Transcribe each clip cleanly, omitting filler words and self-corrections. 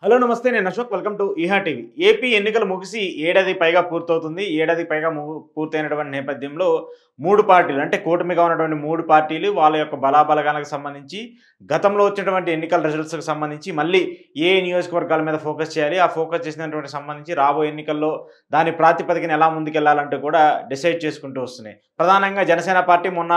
Hello namaste నేను Ashok welcome to Eha TV. AP ఎన్నికలు ముగిసి ఏడాది పైగా పూర్తవుతుంది. ఏడాది పైగా పూర్తయినటువంటి నేపథ్యంలో 3 పార్టీలు అంటే కూటమిగా ఉన్నటువంటి 3 పార్టీలు వాళ్ళ యొక్క బలాబలగాలకు సంబంధించి గతంలో వచ్చినటువంటి ఎన్నికల రిజల్ట్స్‌కి సంబంధించి మళ్ళీ ఏ నియోజకవర్గాల మీద ఫోకస్ చేయాలి, ఆ ఫోకస్ చేసినటువంటి సంబంధించి రాబోయే ఎన్నికల్లో దాని ప్రాతిపదికన ఎలా ముందుకెళ్లాలంటూ కూడా డిసైడ్ చేసుకుంటూ వస్తున్నాయి. ప్రధానంగా జనసేన పార్టీ మొన్న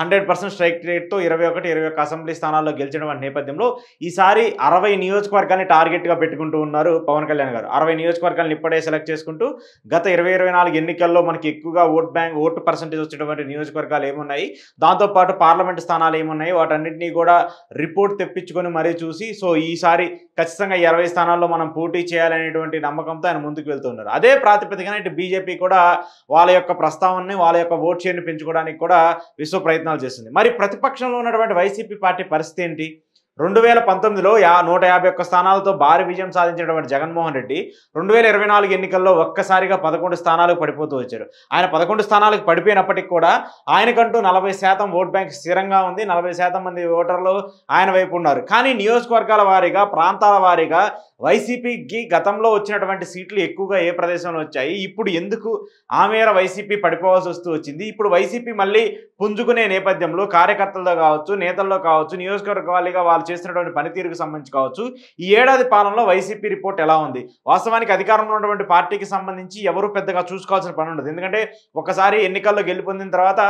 100% స్ట్రైక్ రేట్‌తో 21 అసెంబ్లీ స్థానాల్లో గెలిచినటువంటి నేపథ్యంలో ఈసారి 60 నియోజకవర్గాల్ని టార్గెట్‌గా పెట్టుకుంటూ ఉన్నారు పవన్ కళ్యాణ్ గారు. 60 నియోజకవర్గాలను ఇప్పుడే సెలెక్ట్ చేసుకుంటూ గత 2024 ఎన్నికల్లో మనకి ఎక్కువగా ఓటు పర్సెంటేజ్ వచ్చినటువంటి నియోజకవర్గాలు ఏమున్నాయి, దాంతో పాటు పార్లమెంట్ స్థానాలు ఏమున్నాయి, వాటన్నిటిని కూడా రిపోర్ట్ తెప్పించుకొని మరీ చూసి ఈసారి ఖచ్చితంగా 20 స్థానాల్లో మనం పోటీ చేయాలనేటువంటి నమ్మకంతో ఆయన ముందుకు వెళ్తున్నారు. అదే ప్రాతిపదికన ఇటు బీజేపీ కూడా వాళ్ళ యొక్క ప్రస్తావనని, వాళ్ళ యొక్క ఓట్ షేర్‌ని పెంచుకోవడానికి కూడా విశ్వ ప్రయత్నాలు చేస్తుంది. మరి ప్రతిపక్షంలో ఉన్నటువంటి వైసీపీ పార్టీ పరిస్థితి ఏంటి? 2019లో 151 స్థానాలతో భారీ విజయం సాధించినటువంటి జగన్మోహన్ రెడ్డి 2024 ఎన్నికల్లో ఒక్కసారిగా 11 స్థానాలకు పడిపోతూ వచ్చారు. ఆయన 11 స్థానాలకు పడిపోయినప్పటికీ కూడా ఆయనకంటూ 40% ఓట్ బ్యాంక్ స్థిరంగా ఉంది. 40% మంది ఓటర్లు ఆయన వైపు ఉన్నారు. కానీ నియోజకవర్గాల వారీగా, ప్రాంతాల వారీగా వైసీపీకి గతంలో వచ్చినటువంటి సీట్లు ఎక్కువగా ఏ ప్రదేశంలో వచ్చాయి, ఇప్పుడు ఎందుకు ఆ మేర వైసీపీ పడిపోవాల్సి వస్తూ వచ్చింది, ఇప్పుడు వైసీపీ మళ్ళీ పుంజుకునే నేపథ్యంలో కార్యకర్తల్లో కావచ్చు, నేతల్లో కావచ్చు, నియోజకవర్గ వారీగా వాళ్ళు చేస్తున్నటువంటి పనితీరుకు సంబంధించి కావచ్చు, ఈ ఏడాది పాలనలో వైసీపీ రిపోర్ట్ ఎలా ఉంది? వాస్తవానికి అధికారంలో ఉన్నటువంటి పార్టీకి సంబంధించి ఎవరు పెద్దగా చూసుకోవాల్సిన పని ఉండదు. ఎందుకంటే ఒకసారి ఎన్నికల్లో గెలుపొందిన తర్వాత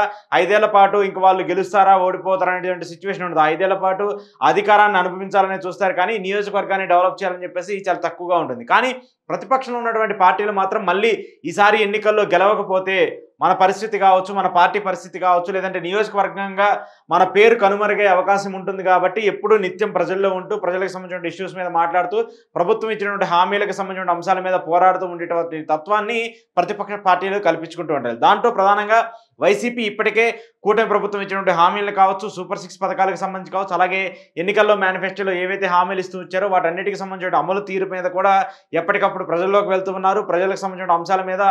5 ఏళ్ల పాటు ఇంక వాళ్ళు గెలుస్తారా ఓడిపోతారా అనేటువంటి సిచ్యువేషన్ ఉండదు. 5 ఏళ్ల పాటు అధికారాన్ని అనుభవించాలని చూస్తారు, కానీ నియోజకవర్గాన్ని డెవలప్ చేయాలని చెప్పేసి చాలా తక్కువగా ఉంటుంది. కానీ ప్రతిపక్షంలో ఉన్నటువంటి పార్టీలు మాత్రం మళ్ళీ ఈసారి ఎన్నికల్లో గెలవకపోతే మన పరిస్థితి కావచ్చు, మన పార్టీ పరిస్థితి కావచ్చు, లేదంటే నియోజకవర్గంగా మన పేరు కనుమరుగే అవకాశం ఉంటుంది కాబట్టి ఎప్పుడూ నిత్యం ప్రజల్లో ఉంటూ ప్రజలకు సంబంధించిన ఇష్యూస్ మీద మాట్లాడుతూ ప్రభుత్వం ఇచ్చినటువంటి హామీలకు సంబంధించిన అంశాల మీద పోరాడుతూ ఉండేటువంటి తత్వాన్ని ప్రతిపక్ష పార్టీలు కల్పించుకుంటూ ఉంటాయి. దాంట్లో ప్రధానంగా వైసీపీ ఇప్పటికే కూటమి ప్రభుత్వం ఇచ్చినటువంటి హామీలు కావచ్చు, సూపర్ 6 పథకాలకు సంబంధించి కావచ్చు, అలాగే ఎన్నికల్లో మేనిఫెస్టోలో ఏవైతే హామీలు ఇస్తూ వచ్చారో వాటన్నిటికి సంబంధించిన అమలు తీరు మీద కూడా ఎప్పటికప్పుడు ప్రజల్లోకి వెళ్తూ ఉన్నారు. ప్రజలకు సంబంధించిన అంశాల మీద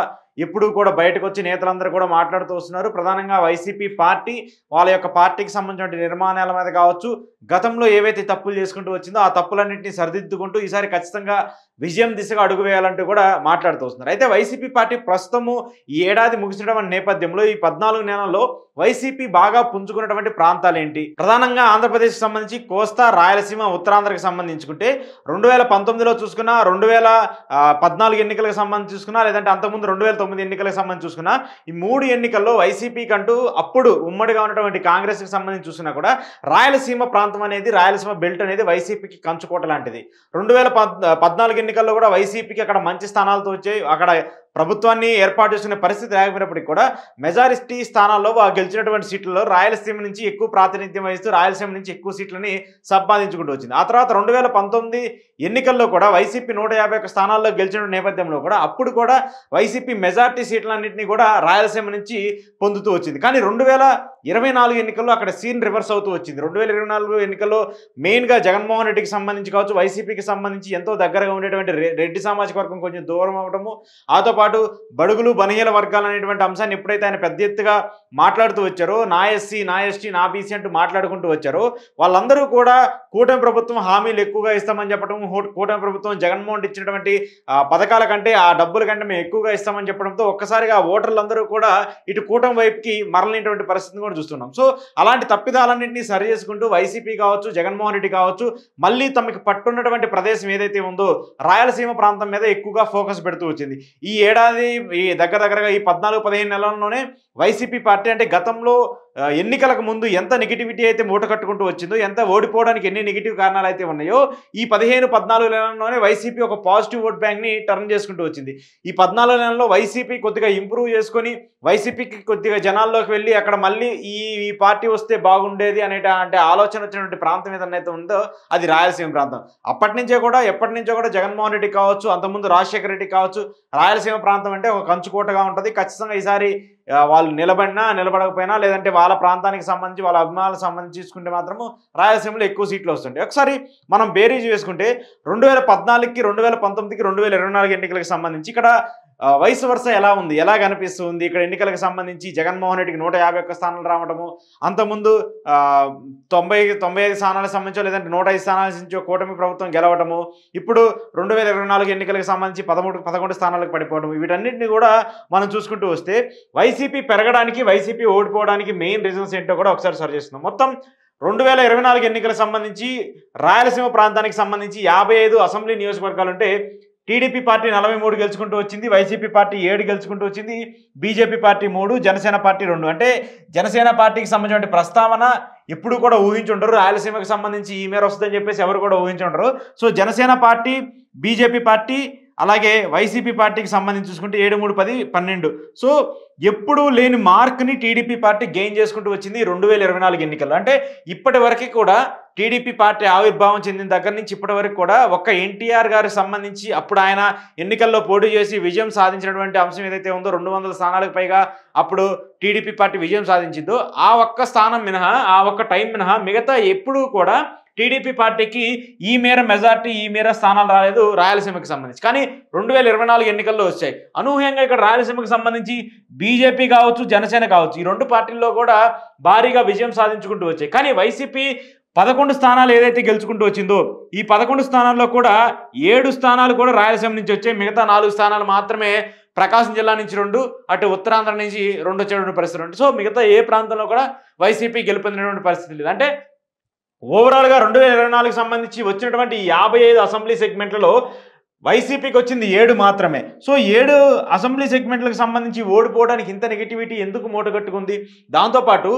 ఎప్పుడూ కూడా బయటకు వచ్చి నేతలందరూ కూడా మాట్లాడుతూ వస్తున్నారు. ప్రధానంగా వైసీపీ పార్టీ వాళ్ళ యొక్క పార్టీకి సంబంధించిన నిర్మాణాల మీద కావచ్చు, గతంలో ఏవైతే తప్పులు చేసుకుంటూ వచ్చిందో ఆ తప్పులన్నింటినీ సరిదిద్దుకుంటూ ఈసారి ఖచ్చితంగా విజయం దిశగా అడుగు వేయాలంటూ కూడా మాట్లాడుతూ వస్తున్నారు. అయితే వైసీపీ పార్టీ ప్రస్తుతము ఈ ఏడాది ముగిసినటువంటి నేపథ్యంలో ఈ 14 నెలల్లో వైసీపీ బాగా పుంజుకున్నటువంటి ప్రాంతాలు ఏంటి? ప్రధానంగా ఆంధ్రప్రదేశ్కి సంబంధించి కోస్తా, రాయలసీమ, ఉత్తరాంధ్రకి సంబంధించుకుంటే 2019లో చూసుకున్నా, 2014 ఎన్నికలకు సంబంధించి చూసుకున్నా, లేదంటే అంతకుముందు 2009 ఎన్నికలకు సంబంధించి చూసుకున్నా, ఈ 3 ఎన్నికల్లో వైసీపీకి అంటూ అప్పుడు ఉమ్మడిగా ఉన్నటువంటి కాంగ్రెస్కి సంబంధించి చూసుకున్నా కూడా రాయలసీమ ప్రాంతం అనేది, రాయలసీమ బెల్ట్ అనేది వైసీపీకి కంచుకోట లాంటిది. 2014 ఎన్నికల్లో కూడా వైసీపీకి అక్కడ మంచి స్థానాలతో వచ్చాయి. అక్కడ ప్రభుత్వాన్ని ఏర్పాటు చేసుకునే పరిస్థితి లేకపోయినప్పటికీ కూడా మెజారిటీ స్థానాల్లో గెలిచినటువంటి సీట్లలో రాయలసీమ నుంచి ఎక్కువ ప్రాతినిధ్యం వహిస్తూ రాయలసీమ నుంచి ఎక్కువ సీట్లని సంపాదించుకుంటూ వచ్చింది. ఆ తర్వాత 2019 ఎన్నికల్లో కూడా వైసీపీ 151 స్థానాల్లో గెలిచిన నేపథ్యంలో కూడా అప్పుడు కూడా వైసీపీ మెజారిటీ సీట్లన్నింటినీ కూడా రాయలసీమ నుంచి పొందుతూ వచ్చింది. కానీ 2024 ఎన్నికల్లో అక్కడ సీన్ రివర్స్ అవుతూ వచ్చింది. 2024 ఎన్నికల్లో మెయిన్గా జగన్మోహన్ రెడ్డికి సంబంధించి కావచ్చు, వైసీపీకి సంబంధించి ఎంతో దగ్గరగా ఉండేటువంటి రెడ్డి సామాజిక వర్గం కొంచెం దూరం అవడము, ఆతో పాటు బడుగులు, బలహీన వర్గాలు అనేటువంటి అంశాన్ని ఎప్పుడైతే ఆయన పెద్ద ఎత్తుగా మాట్లాడుతూ వచ్చారో, నా ఎస్సీ, నా ఎస్టీ, నా బీసీ అంటూ మాట్లాడుకుంటూ వచ్చారో, వాళ్ళందరూ కూడా కూటమి ప్రభుత్వం హామీలు ఎక్కువగా ఇస్తామని చెప్పడం, కూటమి ప్రభుత్వం జగన్మోహన్ రెడ్డి ఇచ్చినటువంటి పథకాల కంటే, ఆ డబ్బుల కంటే మేము ఎక్కువగా ఇస్తామని చెప్పడంతో ఒక్కసారిగా ఓటర్లందరూ కూడా ఇటు కూటమి వైపుకి మరలినటువంటి పరిస్థితిని కూడా చూస్తున్నాం. సో అలాంటి తప్పిదాలన్నింటినీ సరి చేసుకుంటూ వైసీపీ కావచ్చు, జగన్మోహన్ రెడ్డి కావచ్చు, మళ్ళీ తమకు పట్టున్నటువంటి ప్రదేశం ఏదైతే ఉందో రాయలసీమ ప్రాంతం మీద ఎక్కువగా ఫోకస్ పెడుతూ వచ్చింది. ఈ ఏడాది ఈ దగ్గరగా ఈ 14-15 నెలల్లోనే వైసీపీ పార్టీ అంటే గతంలో ఎన్నికలకు ముందు ఎంత నెగిటివిటీ అయితే మూట కట్టుకుంటూ వచ్చిందో, ఎంత ఓడిపోవడానికి ఎన్ని నెగిటివ్ కారణాలు అయితే ఉన్నాయో, ఈ 15-14 నెలల్లోనే వైసీపీ ఒక పాజిటివ్ ఓట్ బ్యాంక్ని టర్న్ చేసుకుంటూ వచ్చింది. ఈ 14 నెలల్లో వైసీపీ కొద్దిగా ఇంప్రూవ్ చేసుకొని వైసీపీకి కొద్దిగా జనాల్లోకి వెళ్ళి అక్కడ మళ్ళీ ఈ పార్టీ వస్తే బాగుండేది అంటే ఆలోచన వచ్చినటువంటి ప్రాంతం ఏదైతే ఉందో అది రాయలసీమ ప్రాంతం. ఎప్పటి నుంచో కూడా జగన్మోహన్ రెడ్డి కావచ్చు, అంతకుముందు రాజశేఖర రెడ్డి కావచ్చు, రాయలసీమ ప్రాంతం అంటే ఒక కంచుకోటగా ఉంటుంది. ఖచ్చితంగా ఈసారి వాళ్ళు నిలబడినా నిలబడకపోయినా, లేదంటే వాళ్ళ ప్రాంతానికి సంబంధించి వాళ్ళ అభిమానులకు సంబంధించి చూసుకుంటే మాత్రము రాయలసీమలో ఎక్కువ సీట్లు వస్తుంటాయి. ఒకసారి మనం బేరీజ్ వేసుకుంటే 2014కి, 2019కి, 2024 ఎన్నికలకు సంబంధించి ఇక్కడ వయసు వరుస ఎలా ఉంది, ఎలా కనిపిస్తుంది ఇక్కడ ఎన్నికలకు సంబంధించి జగన్మోహన్ రెడ్డికి 151 స్థానాలు రావడము, అంతకుముందు 95 స్థానాలకు సంబంధించో లేదంటే 105 స్థానాల నుంచి కూటమి ప్రభుత్వం గెలవడము, ఇప్పుడు 2024 ఎన్నికలకు సంబంధించి 11 స్థానాలకు పడిపోవడం, వీటన్నిటిని కూడా మనం చూసుకుంటూ వస్తే వైసీపీ పెరగడానికి వైసీపీ ఓడిపోవడానికి మెయిన్ రీజన్స్ ఏంటో కూడా ఒకసారి సరి చేస్తున్నాం. మొత్తం 2024 ఎన్నికలకు సంబంధించి రాయలసీమ ప్రాంతానికి సంబంధించి 55 అసెంబ్లీ నియోజకవర్గాలుంటే టీడీపీ పార్టీ 43 గెలుచుకుంటూ వచ్చింది, వైసీపీ పార్టీ 7 గెలుచుకుంటూ వచ్చింది, బీజేపీ పార్టీ 3, జనసేన పార్టీ 2. అంటే జనసేన పార్టీకి సంబంధించిన ప్రస్తావన ఎప్పుడు కూడా ఊహించుండరు, రాయలసీమకు సంబంధించి ఈ మేర వస్తుందని చెప్పేసి ఎవరు కూడా ఊహించుండరు. So Janasena party, BJP party అలాగే వైసీపీ పార్టీకి సంబంధించి చూసుకుంటే 7, 3, 10, 12. సో ఎప్పుడూ లేని మార్క్ని టీడీపీ పార్టీ గెయిన్ చేసుకుంటూ వచ్చింది 2024 ఎన్నికల్లో. అంటే ఇప్పటి వరకు కూడా టీడీపీ పార్టీ ఆవిర్భావం చెందిన దగ్గర నుంచి ఇప్పటి వరకు కూడా ఒక్క ఎన్టీఆర్ గారికి సంబంధించి అప్పుడు ఆయన ఎన్నికల్లో పోటీ చేసి విజయం సాధించినటువంటి అంశం ఏదైతే ఉందో 200 స్థానాలకు పైగా అప్పుడు టీడీపీ పార్టీ విజయం సాధించిందో ఆ ఒక్క స్థానం మినహా, ఆ ఒక్క టైం మినహా మిగతా ఎప్పుడూ కూడా టీడీపీ పార్టీకి ఈ మేర మెజార్టీ, ఈ మేర స్థానాలు రాలేదు రాయలసీమకి సంబంధించి. కానీ 2024 ఎన్నికల్లో వచ్చాయి. అనూహ్యంగా ఇక్కడ రాయలసీమకి సంబంధించి బీజేపీ కావచ్చు, జనసేన కావచ్చు, ఈ 2 పార్టీల్లో కూడా భారీగా విజయం సాధించుకుంటూ వచ్చాయి. కానీ వైసీపీ 11 స్థానాలు ఏదైతే గెలుచుకుంటూ వచ్చిందో ఈ 11 స్థానాల్లో కూడా 7 స్థానాలు కూడా రాయలసీమ నుంచి వచ్చాయి. మిగతా 4 స్థానాలు మాత్రమే ప్రకాశం జిల్లా నుంచి 2, అటు ఉత్తరాంధ్ర నుంచి 2 వచ్చేటువంటి పరిస్థితులు ఉంటాయి. సో మిగతా ఏ ప్రాంతంలో కూడా వైసీపీ గెలుపొందినటువంటి పరిస్థితి లేదు. అంటే ఓవరాల్గా 2024 సంబంధించి వచ్చినటువంటి 55 అసెంబ్లీ సెగ్మెంట్లలో వైసీపీకి వచ్చింది 7 మాత్రమే. సో 7 అసెంబ్లీ సెగ్మెంట్లకు సంబంధించి ఓడిపోవడానికి ఇంత నెగిటివిటీ ఎందుకు మూటగట్టుకుంది? దాంతోపాటు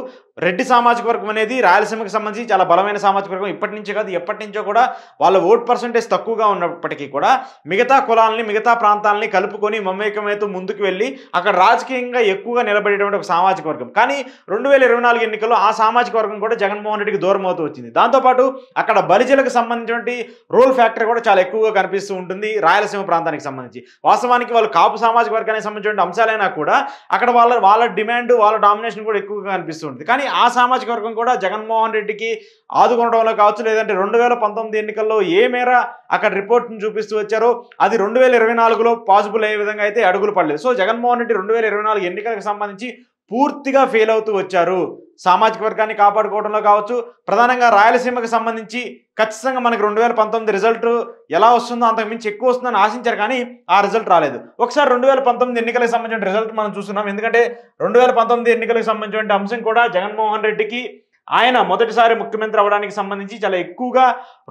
రెడ్డి సామాజిక వర్గం అనేది రాయలసీమకి సంబంధించి చాలా బలమైన సామాజిక వర్గం. ఇప్పటి నుంచే కాదు, ఎప్పటి నుంచో కూడా వాళ్ళ ఓట్ పర్సంటేజ్ తక్కువగా ఉన్నప్పటికీ కూడా మిగతా కులాలని, మిగతా ప్రాంతాలని కలుపుకొని మమేకమైతే ముందుకు వెళ్ళి అక్కడ రాజకీయంగా ఎక్కువగా నిలబడేటువంటి ఒక సామాజిక వర్గం. కానీ 2024 ఎన్నికల్లో ఆ సామాజిక వర్గం కూడా జగన్మోహన్ రెడ్డికి దూరం అవుతూ వచ్చింది. దాంతోపాటు అక్కడ బలిజలకు సంబంధించినటువంటి రోల్ ఫ్యాక్టర్ కూడా చాలా ఎక్కువగా కనిపిస్తూ ఉంటుంది రాయలసీమ ప్రాంతానికి సంబంధించి. వాస్తవానికి వాళ్ళు కాపు సామాజిక వర్గానికి సంబంధించిన అంశాలైనా కూడా అక్కడ వాళ్ళ డిమాండ్, వాళ్ళ డామినేషన్ కూడా ఎక్కువగా కనిపిస్తూ ఉంటుంది. కానీ ఆ సామాజిక వర్గం కూడా జగన్మోహన్ రెడ్డికి ఆదుకోవడంలో కావచ్చు, లేదంటే 2019 ఎన్నికల్లో ఏ మేర అక్కడ రిపోర్ట్ని చూపిస్తూ వచ్చారో అది 2024లో పాసిబుల్ అయ్యే విధంగా అయితే అడుగులు పడలేదు. సో జగన్మోహన్ రెడ్డి 2024 ఎన్నికలకు సంబంధించి పూర్తిగా ఫెయిల్ అవుతూ వచ్చారు. సామాజిక వర్గాన్ని కాపాడుకోవడంలో కావచ్చు, ప్రధానంగా రాయలసీమకు సంబంధించి ఖచ్చితంగా మనకి 2019 రిజల్ట్ ఎలా వస్తుందో అంతకు మించి ఎక్కువ వస్తుందని ఆశించారు, కానీ ఆ రిజల్ట్ రాలేదు. ఒకసారి 2019 ఎన్నికలకు సంబంధించిన రిజల్ట్ మనం చూస్తున్నాం. ఎందుకంటే 2019 ఎన్నికలకు సంబంధించిన అంశం కూడా జగన్మోహన్ రెడ్డికి ఆయన మొదటిసారి ముఖ్యమంత్రి అవ్వడానికి సంబంధించి చాలా ఎక్కువగా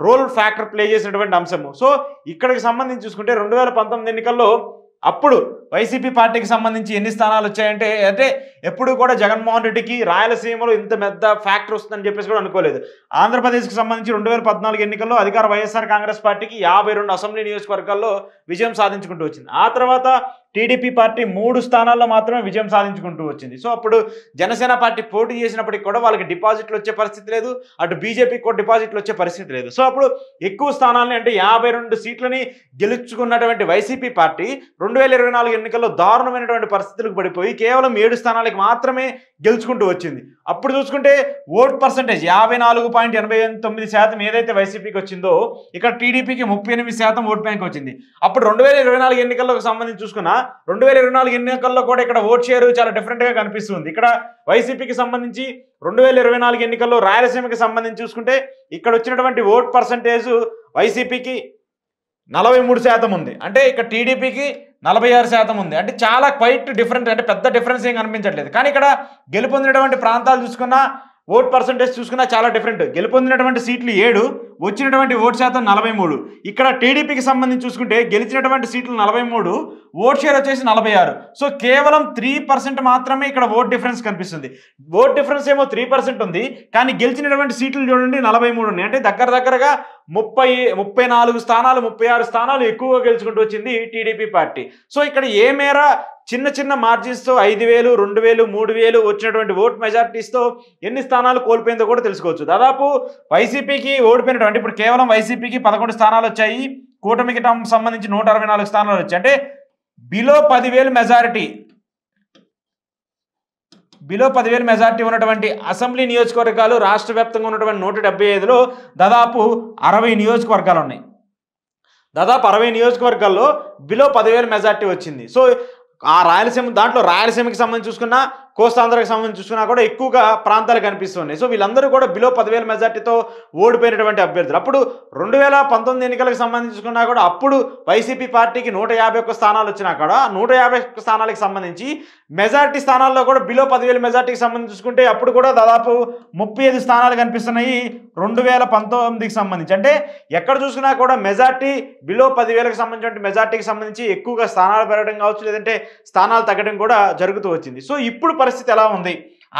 రోల్ ఫ్యాక్టర్ ప్లే చేసినటువంటి అంశము. సో ఇక్కడికి సంబంధించి చూసుకుంటే 2019 ఎన్నికల్లో అప్పుడు వైసీపీ పార్టీకి సంబంధించి ఎన్ని స్థానాలు వచ్చాయంటే, అంటే ఎప్పుడు కూడా జగన్మోహన్ రెడ్డికి రాయలసీమలో ఇంత పెద్ద ఫ్యాక్టర్ వస్తుందని చెప్పేసి కూడా అనుకోలేదు. ఆంధ్రప్రదేశ్కి సంబంధించి 2014 ఎన్నికల్లో అధికార వైఎస్ఆర్ కాంగ్రెస్ పార్టీకి 52 అసెంబ్లీ నియోజకవర్గాల్లో విజయం సాధించుకుంటూ వచ్చింది. ఆ తర్వాత టీడీపీ పార్టీ 3 స్థానాల్లో మాత్రమే విజయం సాధించుకుంటూ వచ్చింది. సో అప్పుడు జనసేన పార్టీ పోటీ చేసినప్పటికీ కూడా వాళ్ళకి డిపాజిట్లు వచ్చే పరిస్థితి లేదు, అటు బీజేపీకి కూడా డిపాజిట్లు వచ్చే పరిస్థితి లేదు. సో అప్పుడు ఎక్కువ స్థానాలని అంటే 52 సీట్లని గెలుచుకున్నటువంటి వైసీపీ పార్టీ 2024 ఎన్నికల్లో దారుణమైనటువంటి పరిస్థితులకు పడిపోయి కేవలం 7 స్థానాలకు మాత్రమే గెలుచుకుంటూ వచ్చింది. అప్పుడు చూసుకుంటే ఓట్ పర్సంటేజ్ 54.89% ఏదైతే వైసీపీకి వచ్చిందో ఇక్కడ టీడీపీకి 38% ఓట్ బ్యాంక్ వచ్చింది. అప్పుడు 2024 ఎన్నికల్లోకి సంబంధించి చూసుకున్నా 2024 ఎన్నికల్లో కూడా ఇక్కడ ఓట్ షేర్ చాలా డిఫరెంట్గా కనిపిస్తుంది. ఇక్కడ వైసీపీకి సంబంధించి 2024 ఎన్నికల్లో రాయలసీమకి సంబంధించి చూసుకుంటే ఇక్కడ వచ్చినటువంటి ఓట్ పర్సంటేజ్ వైసీపీకి 43% ఉంది, అంటే ఇక్కడ టీడీపీకి 46% ఉంది. అంటే చాలా క్వైట్ డిఫరెంట్, అంటే పెద్ద డిఫరెన్స్ ఏం కనిపించట్లేదు. కానీ ఇక్కడ గెలుపొందినటువంటి ప్రాంతాలు చూసుకున్నా, ఓట్ పర్సంటేజ్ చూసుకున్నా చాలా డిఫరెంట్. గెలుపొందినటువంటి సీట్లు 7, వచ్చినటువంటి ఓట్ శాతం 43. ఇక్కడ టీడీపీకి సంబంధించి చూసుకుంటే గెలిచినటువంటి సీట్లు 43, ఓట్ షేర్ వచ్చేసి 46. సో కేవలం 3% మాత్రమే ఇక్కడ ఓట్ డిఫరెన్స్ కనిపిస్తుంది. ఓట్ డిఫరెన్స్ ఏమో 3% ఉంది, కానీ గెలిచినటువంటి సీట్లు చూడండి 43 ఉన్నాయి. అంటే దగ్గరగా 34 స్థానాలు, 36 స్థానాలు ఎక్కువగా గెలుచుకుంటూ వచ్చింది టీడీపీ పార్టీ. సో ఇక్కడ ఏ మేర చిన్న మార్జిన్స్తో 5,000, 2,000, 3,000 వచ్చినటువంటి ఓట్ మెజారిటీస్తో ఎన్ని స్థానాలు కోల్పోయిందో కూడా తెలుసుకోవచ్చు. దాదాపు వైసీపీకి ఓడిపోయినటువంటి, ఇప్పుడు కేవలం వైసీపీకి 11 స్థానాలు వచ్చాయి, కూటమికి సంబంధించి 164 స్థానాలు వచ్చాయి. అంటే బిలో 10,000 మెజారిటీ ఉన్నటువంటి అసెంబ్లీ నియోజకవర్గాలు రాష్ట్ర వ్యాప్తంగా ఉన్నటువంటి 175లో దాదాపు 60 నియోజకవర్గాలు ఉన్నాయి. దాదాపు 60 నియోజకవర్గాల్లో బిలో 10,000 మెజార్టీ వచ్చింది. సో ఆ రాయలసీమ దాంట్లో రాయలసీమకి సంబంధించి చూసుకున్నా, కోస్తాంధ్రకి సంబంధించి చూసుకున్నా కూడా ఎక్కువగా ప్రాంతాలు కనిపిస్తున్నాయి. సో వీళ్ళందరూ కూడా బిలో 10,000 మెజార్టీతో ఓడిపోయినటువంటి అభ్యర్థులు. అప్పుడు 2019 ఎన్నికలకు సంబంధించి చూసుకున్నా కూడా అప్పుడు వైసీపీ పార్టీకి 151 స్థానాలు వచ్చినా కూడా 151 స్థానాలకు సంబంధించి మెజార్టీ స్థానాల్లో కూడా బిలో 10,000 మెజార్టీకి సంబంధించి చూసుకుంటే అప్పుడు కూడా దాదాపు 35 స్థానాలు కనిపిస్తున్నాయి 2019కి సంబంధించి. అంటే ఎక్కడ చూసినా కూడా మెజార్టీ బిలో 10,000కి సంబంధించిన మెజార్టీకి సంబంధించి ఎక్కువగా స్థానాలు పెరగడం కావచ్చు, లేదంటే స్థానాలు తగ్గడం కూడా జరుగుతూ వచ్చింది. సో ఇప్పుడు పరిస్థితి ఎలా ఉంది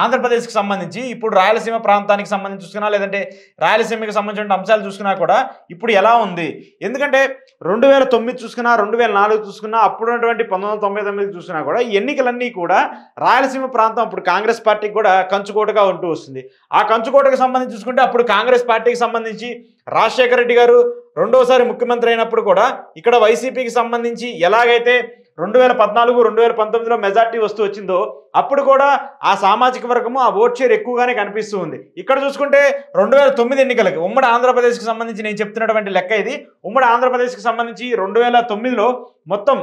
ఆంధ్రప్రదేశ్కి సంబంధించి, ఇప్పుడు రాయలసీమ ప్రాంతానికి సంబంధించి చూసుకున్నా, లేదంటే రాయలసీమకి సంబంధించిన అంశాలు చూసుకున్నా కూడా ఇప్పుడు ఎలా ఉంది? ఎందుకంటే 2009 చూసుకున్నా, 2004 చూసుకున్నా, అప్పుడు ఉన్నటువంటి 1999 చూసుకున్నా కూడా ఈ ఎన్నికలన్నీ కూడా రాయలసీమ ప్రాంతం అప్పుడు కాంగ్రెస్ పార్టీకి కూడా కంచుకోటగా ఉంటూ వస్తుంది. ఆ కంచుకోటకు సంబంధించి చూసుకుంటే అప్పుడు కాంగ్రెస్ పార్టీకి సంబంధించి రాజశేఖర రెడ్డి గారు రెండోసారి ముఖ్యమంత్రి అయినప్పుడు కూడా ఇక్కడ వైసీపీకి సంబంధించి ఎలాగైతే 2014, 2019లో మెజార్టీ వస్తూ వచ్చిందో అప్పుడు కూడా ఆ సామాజిక వర్గము ఆ ఓట్ షేర్ ఎక్కువగానే కనిపిస్తూ ఉంది. ఇక్కడ చూసుకుంటే 2009 ఎన్నికలకి ఉమ్మడి ఆంధ్రప్రదేశ్కి సంబంధించి నేను చెప్తున్నటువంటి లెక్క ఇది. ఉమ్మడి ఆంధ్రప్రదేశ్కి సంబంధించి 2009లో మొత్తం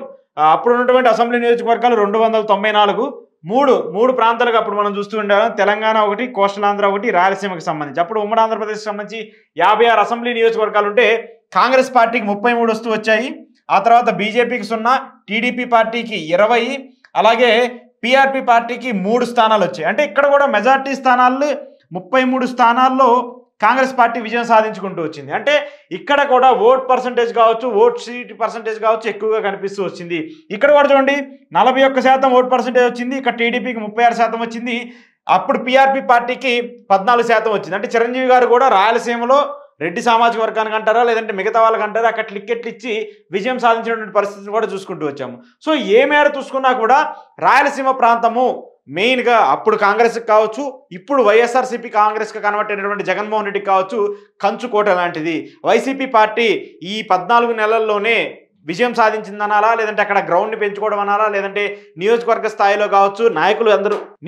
అప్పుడు ఉన్నటువంటి అసెంబ్లీ నియోజకవర్గాలు 294, మూడు ప్రాంతాలకు అప్పుడు మనం చూస్తూ ఉండేవాళ్ళం. తెలంగాణ ఒకటి, కోస్టల్ ఆంధ్ర ఒకటి, రాయలసీమకి సంబంధించి. అప్పుడు ఉమ్మడి ఆంధ్రప్రదేశ్కి సంబంధించి 56 అసెంబ్లీ నియోజకవర్గాలు ఉంటే కాంగ్రెస్ పార్టీకి 33 వస్తూ వచ్చాయి. ఆ తర్వాత బీజేపీకి 0, టీడీపీ పార్టీకి 20, అలాగే పీఆర్పీ పార్టీకి 3 స్థానాలు వచ్చాయి. అంటే ఇక్కడ కూడా మెజార్టీ స్థానాలు 33 స్థానాల్లో కాంగ్రెస్ పార్టీ విజయం సాధించుకుంటూ వచ్చింది. అంటే ఇక్కడ కూడా ఓట్ పర్సంటేజ్ కావచ్చు, ఓట్ సీట్ పర్సంటేజ్ కావచ్చు ఎక్కువగా కనిపిస్తూ వచ్చింది. ఇక్కడ కూడా చూడండి 41% ఓట్ పర్సంటేజ్ వచ్చింది. ఇక్కడ టీడీపీకి 36% వచ్చింది. అప్పుడు పీఆర్పీ పార్టీకి 14% వచ్చింది. అంటే చిరంజీవి గారు కూడా రాయలసీమలో రెడ్డి సామాజిక వర్గానికి అంటారా, లేదంటే మిగతా వాళ్ళకి అంటారా, అక్కడ టికెట్లు ఇచ్చి విజయం సాధించినటువంటి పరిస్థితిని కూడా చూసుకుంటూ వచ్చాము. సో ఏ మేర చూసుకున్నా కూడా రాయలసీమ ప్రాంతము మెయిన్గా అప్పుడు కాంగ్రెస్కి కావచ్చు, ఇప్పుడు వైఎస్ఆర్సీపీ కాంగ్రెస్కి కన్వర్ట్ అయినటువంటి జగన్మోహన్ రెడ్డికి కావచ్చు కంచుకోట లాంటిది. వైసీపీ పార్టీ ఈ 14 నెలల్లోనే విజయం సాధించిందనాలా, లేదంటే అక్కడ గ్రౌండ్ని పెంచుకోవడం అనాలా, లేదంటే నియోజకవర్గ స్థాయిలో కావచ్చు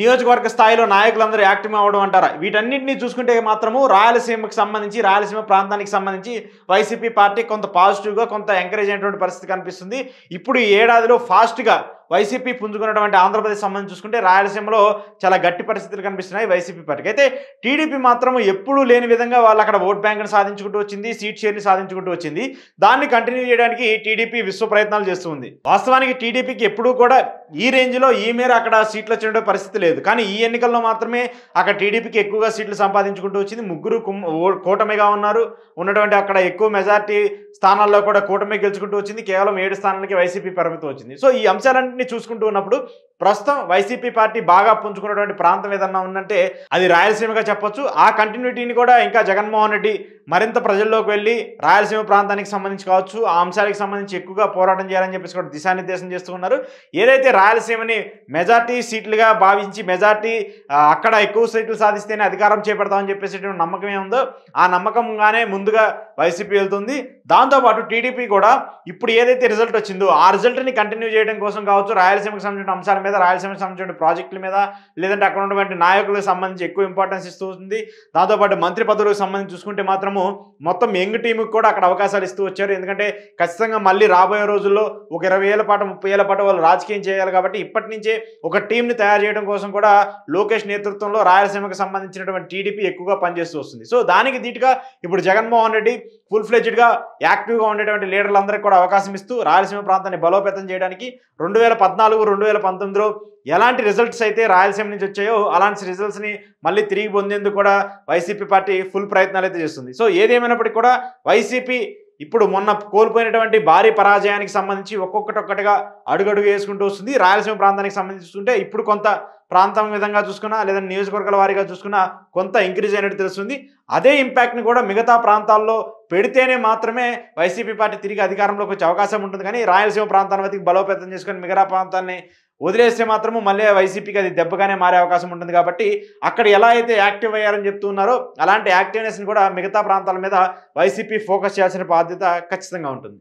నియోజకవర్గ స్థాయిలో నాయకులందరూ యాక్టివ్ అవ్వడం అంటారా? వీటన్నింటినీ చూసుకుంటే మాత్రము రాయలసీమకు సంబంధించి, రాయలసీమ ప్రాంతానికి సంబంధించి వైసీపీ పార్టీ కొంత పాజిటివ్గా, కొంత ఎంకరేజ్ అయినటువంటి పరిస్థితి కనిపిస్తుంది. ఇప్పుడు ఈ ఏడాదిలో ఫాస్ట్గా వైసీపీ పుంజుకున్నటువంటి ఆంధ్రప్రదేశ్ సంబంధించి చూసుకుంటే రాయలసీమలో చాలా గట్టి పరిస్థితులు కనిపిస్తున్నాయి వైసీపీ పార్టీకి. అయితే టీడీపీ మాత్రం ఎప్పుడూ లేని విధంగా వాళ్ళు అక్కడ ఓట్ బ్యాంక్ని సాధించుకుంటూ వచ్చింది, సీట్ షేర్ని సాధించుకుంటూ వచ్చింది. దాన్ని కంటిన్యూ చేయడానికి టీడీపీ విశ్వ ప్రయత్నాలు చేస్తుంది. వాస్తవానికి టీడీపీకి ఎప్పుడూ కూడా ఈ రేంజ్లో ఈ మేర అక్కడ సీట్లు వచ్చిన పరిస్థితి లేదు. కానీ ఈ ఎన్నికల్లో మాత్రమే అక్కడ టీడీపీకి ఎక్కువగా సీట్లు సంపాదించుకుంటూ వచ్చింది. 3 కూటమిగా ఉన్నటువంటి అక్కడ ఎక్కువ మెజార్టీ స్థానాల్లో కూడా కూటమి గెలుచుకుంటూ వచ్చింది. కేవలం 7 స్థానాలకి వైసీపీ పరిమితం వచ్చింది. సో ఈ అంశాలన్నింటినీ చూసుకుంటూ ఉన్నప్పుడు ప్రస్తుతం వైసీపీ పార్టీ బాగా పుంజుకున్నటువంటి ప్రాంతం ఏదన్నా ఉందంటే అది రాయలసీమగా చెప్పొచ్చు. ఆ కంటిన్యూటీని కూడా ఇంకా జగన్మోహన్ రెడ్డి మరింత ప్రజల్లోకి వెళ్ళి రాయలసీమ ప్రాంతానికి సంబంధించి కావచ్చు, ఆ అంశాలకు సంబంధించి ఎక్కువగా పోరాటం చేయాలని చెప్పేసి కూడా దిశానిర్దేశం చేస్తూ ఉన్నారు. ఏదైతే రాయలసీమని మెజార్టీ సీట్లుగా భావించి మెజార్టీ అక్కడ ఎక్కువ సీట్లు సాధిస్తేనే అధికారం చేపడతామని చెప్పేసి నమ్మకం ఏముందో ఆ నమ్మకంగానే ముందుగా వైసీపీ వెళ్తుంది. దాంతోపాటు టీడీపీ కూడా ఇప్పుడు ఏదైతే రిజల్ట్ వచ్చిందో ఆ రిజల్ట్ని కంటిన్యూ చేయడం కోసం కావచ్చు, రాయలసీమకు సంబంధించిన అంశాల మీద, రాయలసీమకు సంబంధించిన ప్రాజెక్టుల మీద, లేదంటే అక్కడ ఉన్నటువంటి నాయకులకు సంబంధించి ఎక్కువ ఇంపార్టెన్స్ ఇస్తూ ఉంది. దాంతోపాటు మంత్రి పదవులకు సంబంధించి చూసుకుంటే మాత్రము మొత్తం యంగ్ టీముకి కూడా అక్కడ అవకాశాలు ఇస్తూ వచ్చారు. ఎందుకంటే ఖచ్చితంగా మళ్ళీ రాబోయే రోజుల్లో ఒక 20 ఏళ్ల పాటు 30 ఏళ్ల పాటు వాళ్ళు రాజకీయం చేయాలి. కాబట్టి ఇప్పటి నుంచే ఒక టీంని తయారు చేయడం కోసం కూడా లోకేష్ నేతృత్వంలో రాయలసీమకు సంబంధించినటువంటి టీడీపీ ఎక్కువగా పనిచేస్తూ వస్తుంది. సో దానికి ధీటుగా ఇప్పుడు జగన్మోహన్ రెడ్డి ఫుల్ ఫ్లెడ్జ్డ్గా యాక్టివ్గా ఉండేటువంటి లీడర్లందరికీ కూడా అవకాశం ఇస్తూ రాయలసీమ ప్రాంతాన్ని బలోపేతం చేయడానికి 2014, 2019లో ఎలాంటి రిజల్ట్స్ అయితే రాయలసీమ నుంచి వచ్చాయో అలాంటి రిజల్ట్స్ని మళ్ళీ తిరిగి పొందేందుకు కూడా వైసీపీ పార్టీ ఫుల్ ప్రయత్నాలు అయితే చేస్తుంది. సో ఏదేమైనప్పటికీ కూడా వైసీపీ ఇప్పుడు మొన్న కోల్పోయినటువంటి భారీ పరాజయానికి సంబంధించి ఒక్కొక్కటిగా అడుగడుగు వేసుకుంటూ వస్తుంది. రాయలసీమ ప్రాంతానికి సంబంధించి చూస్తుంటే ఇప్పుడు కొంత ప్రాంతం విధంగా చూసుకున్నా, లేదంటే నియోజకవర్గాల వారీగా చూసుకున్నా కొంత ఇంక్రీజ్ అయినట్టు తెలుస్తుంది. అదే ఇంపాక్ట్ని కూడా మిగతా ప్రాంతాల్లో పెడితేనే మాత్రమే వైసీపీ పార్టీ తిరిగి అధికారంలోకి వచ్చే అవకాశం ఉంటుంది. కానీ రాయలసీమ ప్రాంతాన్ని బతికి బలోపేతం చేసుకొని మిగతా ప్రాంతాన్ని వదిలేస్తే మాత్రము మళ్ళీ వైసీపీకి అది దెబ్బగానే మారే అవకాశం ఉంటుంది. కాబట్టి అక్కడ ఎలా అయితే యాక్టివ్ అయ్యారని చెప్తున్నారో అలాంటి యాక్టివ్నెస్ని కూడా మిగతా ప్రాంతాల మీద వైసీపీ ఫోకస్ చేయాల్సిన బాధ్యత ఖచ్చితంగా ఉంటుంది.